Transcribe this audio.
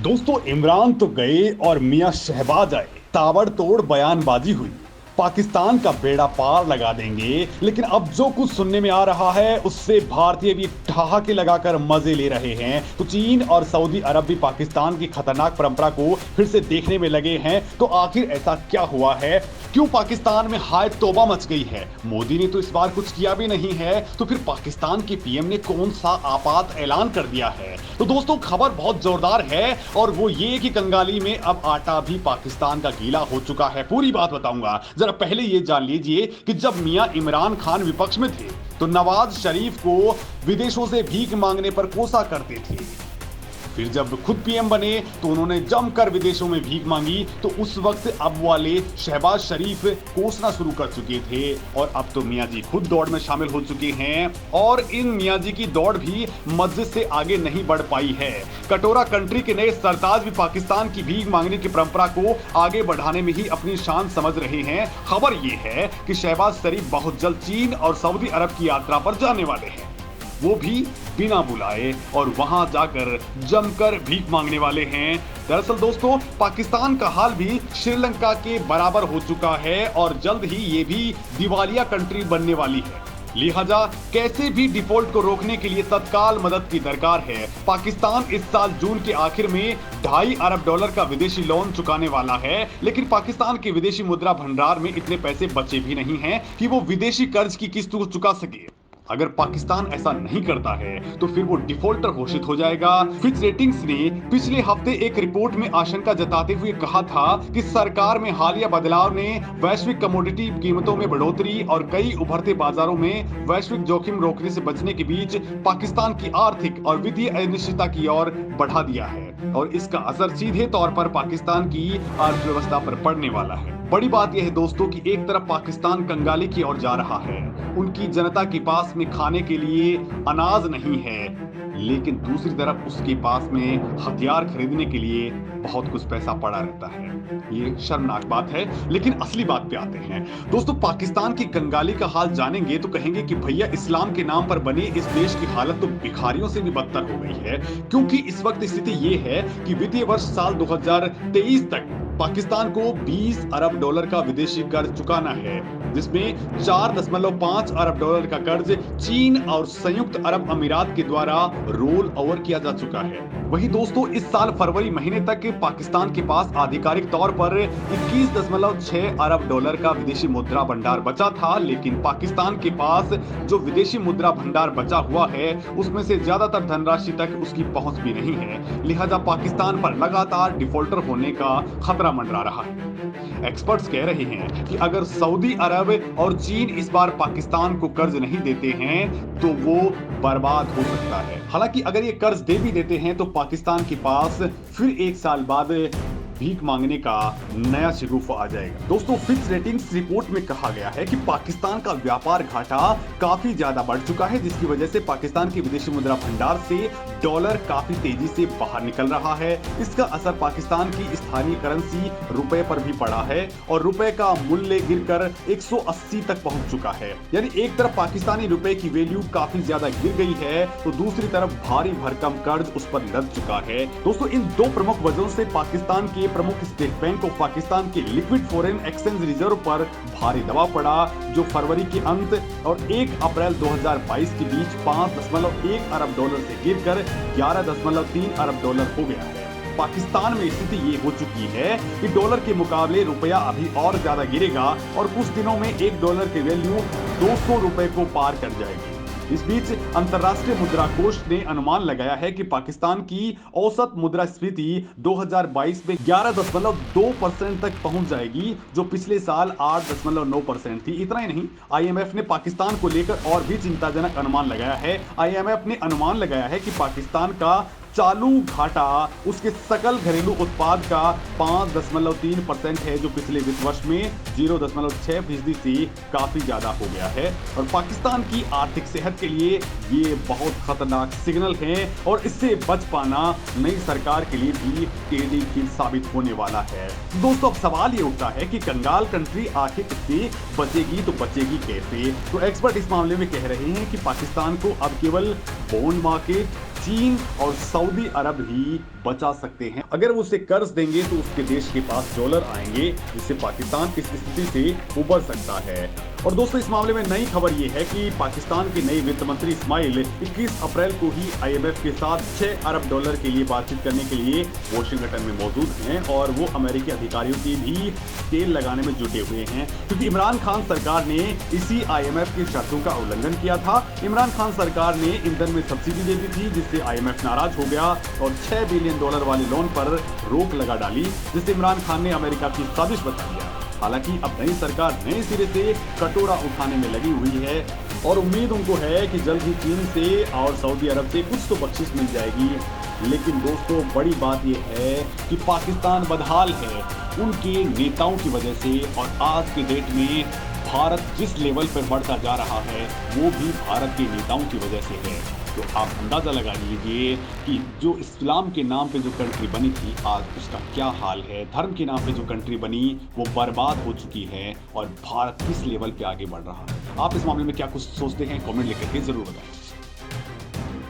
दोस्तों, इमरान तो गए और मियां शहबाज आए। ताबड़तोड़ बयानबाजी हुई। पाकिस्तान का बेड़ा पार लगा देंगे, लेकिन अब जो कुछ सुनने में आ रहा है उससे भारतीय भी ठहाके लगाकर मजे ले रहे हैं। तो चीन और सऊदी अरब भी पाकिस्तान की खतरनाक परंपरा को फिर से देखने में लगे हैं। तो आखिर ऐसा क्या हुआ है? क्यों पाकिस्तान में हाय तौबा मच गई है? मोदी ने तो इस बार कुछ किया भी नहीं है, तो फिर पाकिस्तान के पीएम ने कौन सा आपात ऐलान कर दिया है? तो दोस्तों, खबर बहुत जोरदार है और वो ये कि कंगाली में अब आटा भी पाकिस्तान का गीला हो चुका है। पूरी बात बताऊंगा। जरा पहले ये जान लीजिए कि जब मियां इमरान खान विपक्ष में थे तो नवाज शरीफ को विदेशों से भीख मांगने पर कोसा करते थे। फिर जब खुद पीएम बने तो उन्होंने जमकर विदेशों में भीख मांगी, तो उस वक्त अब वाले शहबाज शरीफ कोसना शुरू कर चुके थे। और अब तो मियां जी खुद दौड़ में शामिल हो चुके हैं और इन मियां जी की दौड़ भी मस्जिद से आगे नहीं बढ़ पाई है। कटोरा कंट्री के नए सरताज भी पाकिस्तान की भीख मांगने की परंपरा को आगे बढ़ाने में ही अपनी शान समझ रहे हैं। खबर यह है कि शहबाज शरीफ बहुत जल्द चीन और सऊदी अरब की यात्रा पर जाने वाले हैं, वो भी बिना बुलाए, और वहां जाकर जमकर भीख मांगने वाले हैं। दरअसल दोस्तों, पाकिस्तान का हाल भी श्रीलंका के बराबर हो चुका है और जल्द ही ये भी दिवालिया कंट्री बनने वाली है। लिहाजा कैसे भी डिफॉल्ट को रोकने के लिए तत्काल मदद की दरकार है। पाकिस्तान इस साल जून के आखिर में $2.5 अरब का विदेशी लोन चुकाने वाला है, लेकिन पाकिस्तान के विदेशी मुद्रा भंडार में इतने पैसे बचे भी नहीं हैं कि वो विदेशी कर्ज की किस्त को चुका सके। अगर पाकिस्तान ऐसा नहीं करता है तो फिर वो डिफॉल्टर घोषित हो जाएगा। फिच रेटिंग्स ने पिछले हफ्ते एक रिपोर्ट में आशंका जताते हुए कहा था कि सरकार में हालिया बदलाव ने वैश्विक कमोडिटी कीमतों में बढ़ोतरी और कई उभरते बाजारों में वैश्विक जोखिम रोकने से बचने के बीच पाकिस्तान की आर्थिक और वित्तीय अनिश्चितता की ओर बढ़ा दिया है, और इसका असर सीधे तौर पर पाकिस्तान की अर्थव्यवस्था पर पड़ने वाला है। बड़ी बात यह है दोस्तों कि एक तरफ पाकिस्तान कंगाली की ओर जा रहा है, उनकी जनता के पास में खाने के लिए अनाज नहीं है, लेकिन दूसरी तरफ उसके पास में हथियार खरीदने के लिए बहुत कुछ पैसा पड़ा रहता है। ये शर्मनाक बात है। लेकिन असली बात पे आते हैं दोस्तों। पाकिस्तान की कंगाली का हाल जानेंगे तो कहेंगे कि भैया, इस्लाम के नाम पर बने इस देश की हालत तो भिखारियों से भी बदतर हो गई है, क्योंकि इस वक्त स्थिति ये है कि वित्तीय वर्ष साल 2023 तक पाकिस्तान को $20 अरब का विदेशी कर्ज चुकाना है, जिसमें $4.5 अरब का कर्ज चीन और संयुक्त अरब अमीरात के द्वारा रोल ओवर किया जा चुका है। वहीं दोस्तों, इस साल फरवरी महीने तक पाकिस्तान के पास आधिकारिक तौर पर $21.6 अरब का विदेशी मुद्रा भंडार बचा था, लेकिन पाकिस्तान के पास जो विदेशी मुद्रा भंडार बचा हुआ है उसमें से ज्यादातर धनराशि तक उसकी पहुंच भी नहीं है। लिहाजा पाकिस्तान पर लगातार डिफॉल्टर होने का खतरा मंडरा रहा है। एक्सपर्ट्स कह रहे हैं कि अगर सऊदी अरब और चीन इस बार पाकिस्तान को कर्ज नहीं देते हैं तो वो बर्बाद हो सकता है। हालांकि अगर ये कर्ज दे भी देते हैं तो पाकिस्तान के पास फिर एक साल बाद भीख मांगने का नया शिगुफा आ जाएगा। दोस्तों, फिच रेटिंग्स रिपोर्ट में कहा गया है कि पाकिस्तान का व्यापार घाटा काफी ज्यादा बढ़ चुका है, जिसकी वजह से पाकिस्तान के विदेशी मुद्रा भंडार से डॉलर काफी तेजी से बाहर निकल रहा है। इसका असर पाकिस्तान की स्थानीय करेंसी रुपए पर भी पड़ा है और रुपए का मूल्य गिरकर 180 तक पहुंच चुका है। यानी एक तरफ पाकिस्तानी रुपए की वैल्यू काफी ज्यादा गिर गई है तो दूसरी तरफ भारी भरकम कर्ज उस पर लद चुका है। दोस्तों, इन दो प्रमुख वजहों से पाकिस्तान के प्रमुख स्टेट बैंक ऑफ पाकिस्तान के लिक्विड फॉरेन एक्सचेंज रिजर्व पर भारी दबाव पड़ा, जो फरवरी के अंत और 1 अप्रैल 2022 के बीच $5.1 अरब से गिरकर $11.3 अरब हो गया है। पाकिस्तान में स्थिति ये हो चुकी है कि डॉलर के मुकाबले रुपया अभी और ज्यादा गिरेगा और कुछ दिनों में $1 की वैल्यू ₹200 को पार कर जाएगी। इस बीच अंतर्राष्ट्रीय मुद्रा कोष ने अनुमान लगाया है कि पाकिस्तान की औसत मुद्रास्फीति 2022 में 11.2% तक पहुंच जाएगी, जो पिछले साल 8.9% थी। इतना ही नहीं, आईएमएफ ने पाकिस्तान को लेकर और भी चिंताजनक अनुमान लगाया है। आईएमएफ ने अनुमान लगाया है कि पाकिस्तान का चालू घाटा उसके सकल घरेलू उत्पाद का 5.3% है, जो पिछले वित्त वर्ष में 0.6% से काफी ज्यादा हो गया है। और पाकिस्तान की आर्थिक सेहत के लिए ये बहुत खतरनाक सिग्नल है और इससे बच पाना नई सरकार के लिए भी टेढ़ी कील साबित होने वाला है। दोस्तों, अब सवाल ये उठता है कि कंगाल कंट्री आखिर इससे बचेगी तो बचेगी कैसे? तो एक्सपर्ट इस मामले में कह रहे हैं कि पाकिस्तान को अब केवल बॉन्ड मार्केट, चीन और सऊदी अरब ही बचा सकते हैं। अगर वो उसे कर्ज देंगे तो उसके देश के पास डॉलर आएंगे, जिससे पाकिस्तान इस स्थिति से उबर सकता है। और दोस्तों, इस मामले में नई खबर यह है कि पाकिस्तान के नए वित्त मंत्री इस्माइल 21 अप्रैल को ही आईएमएफ के साथ 6 अरब डॉलर के लिए बातचीत करने के लिए वॉशिंगटन में मौजूद हैं और वो अमेरिकी अधिकारियों की भी तेल लगाने में जुटे हुए हैं, क्योंकि इमरान खान सरकार ने इसी आईएमएफ की शर्तों का उल्लंघन किया था। इमरान खान सरकार ने ईंधन में सब्सिडी दे दी थी, जिससे आईएमएफ नाराज हो गया और $6 बिलियन वाले लोन पर रोक लगा डाली, जिससे इमरान खान ने अमेरिका की साजिश बता दिया। हालांकि अब नई सरकार नए सिरे से कटोरा उठाने में लगी हुई है और उम्मीद उनको है कि जल्द ही चीन से और सऊदी अरब से कुछ तो बख्शिश मिल जाएगी। लेकिन दोस्तों, बड़ी बात यह है कि पाकिस्तान बदहाल है उनके नेताओं की वजह से, और आज के डेट में भारत जिस लेवल पर बढ़ता जा रहा है वो भी भारत के नेताओं की वजह से है। तो आप अंदाजा लगा लीजिए कि जो इस्लाम के नाम पे जो कंट्री बनी थी, आज उसका क्या हाल है। धर्म के नाम पे जो कंट्री बनी वो बर्बाद हो चुकी है और भारत किस लेवल पे आगे बढ़ रहा है। आप इस मामले में क्या कुछ सोचते हैं, कमेंट लिख करके जरूर बताएं।